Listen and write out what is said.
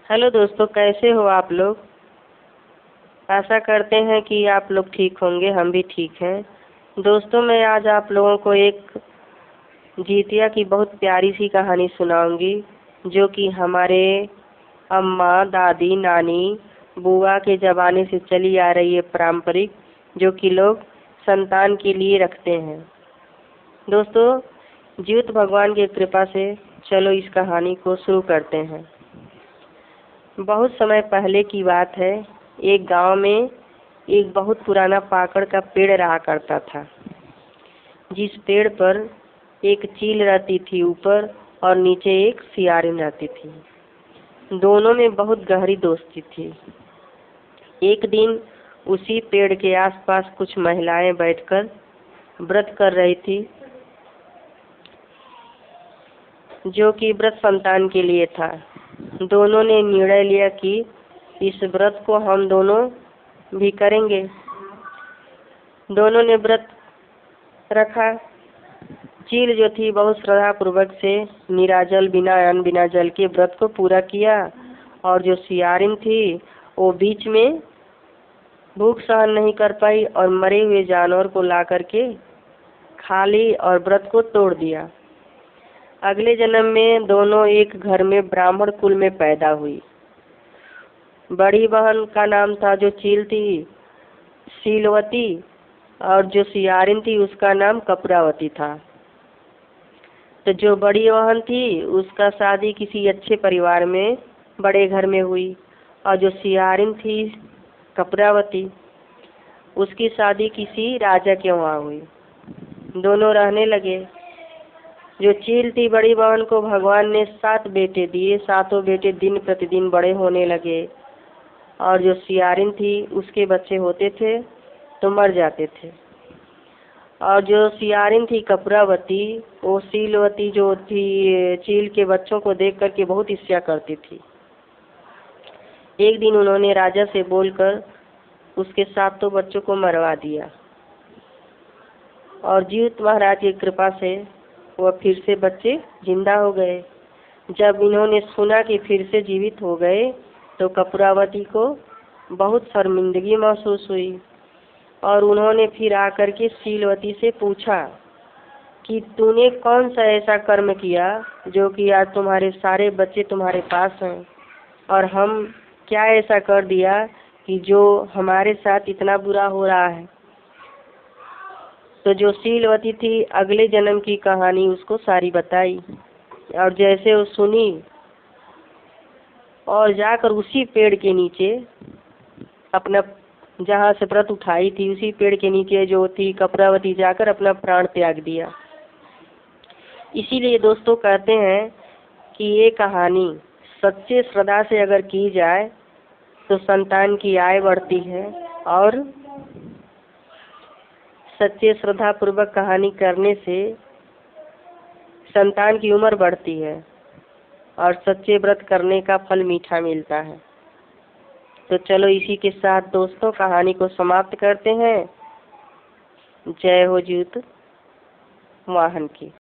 Hello दोस्तों, कैसे हो आप लोग। आशा करते हैं कि आप लोग ठीक होंगे, हम भी ठीक हैं। दोस्तों, मैं आज आप लोगों को एक जीतिया की बहुत प्यारी सी कहानी सुनाऊंगी, जो कि हमारे अम्मा, दादी, नानी, बुआ के ज़माने से चली आ रही है, पारंपरिक, जो कि लोग संतान के लिए रखते हैं। दोस्तों, ज्योत भगवान की कृपा से चलो इस कहानी को शुरू करते हैं। बहुत समय पहले की बात है। एक गांव में एक बहुत पुराना पाकड़ का पेड़ रहा करता था, जिस पेड़ पर एक चील रहती थी ऊपर, और नीचे एक सियारिन रहती थी। दोनों में बहुत गहरी दोस्ती थी। एक दिन उसी पेड़ के आसपास कुछ महिलाएं बैठकर व्रत कर रही थी, जो कि व्रत संतान के लिए था। दोनों ने निर्णय लिया कि इस व्रत को हम दोनों भी करेंगे। दोनों ने व्रत रखा। चील जो थी बहुत श्रद्धा पूर्वक से निराजल, बिना अन्न बिना जल के व्रत को पूरा किया, और जो सियारिन थी वो बीच में भूख सहन नहीं कर पाई और मरे हुए जानवर को ला करके खा ली और व्रत को तोड़ दिया। अगले जन्म में दोनों एक घर में ब्राह्मण कुल में पैदा हुई। बड़ी बहन का नाम था, जो चील थी, शीलवती, और जो सियारिन थी उसका नाम कपूरावती था। तो जो बड़ी बहन थी उसका शादी किसी अच्छे परिवार में, बड़े घर में हुई, और जो सियारिन थी कपूरावती, उसकी शादी किसी राजा के वहाँ हुई। दोनों रहने लगे। जो चील थी बड़ी बहन को भगवान ने 7 बेटे दिए। 7 बेटे दिन प्रतिदिन बड़े होने लगे, और जो सियारिन थी उसके बच्चे होते थे तो मर जाते थे। और जो सियारिन थी कपूरावती, वो शीलवती जो थी चील के बच्चों को देख करके बहुत ईर्ष्या करती थी। एक दिन उन्होंने राजा से बोलकर उसके 7 बच्चों को मरवा दिया, और जीवित महाराज की कृपा से वह फिर से बच्चे जिंदा हो गए। जब इन्होंने सुना कि फिर से जीवित हो गए तो कपूरावती को बहुत शर्मिंदगी महसूस हुई, और उन्होंने फिर आकर के शीलवती से पूछा कि तूने कौन सा ऐसा कर्म किया जो कि आज तुम्हारे सारे बच्चे तुम्हारे पास हैं, और हम क्या ऐसा कर दिया कि जो हमारे साथ इतना बुरा हो रहा है। तो जो शीलवती थी अगले जन्म की कहानी उसको सारी बताई, और जैसे वो सुनी और जाकर उसी पेड़ के नीचे अपना, जहाँ से व्रत उठाई थी उसी पेड़ के नीचे जो थी कपूरावती, जाकर अपना प्राण त्याग दिया। इसीलिए दोस्तों कहते हैं कि ये कहानी सच्चे श्रद्धा से अगर की जाए तो संतान की आयु बढ़ती है, और सच्चे श्रद्धा पूर्वक कहानी करने से संतान की उम्र बढ़ती है, और सच्चे व्रत करने का फल मीठा मिलता है। तो चलो इसी के साथ दोस्तों कहानी को समाप्त करते हैं। जय हो ज्योत वाहन की।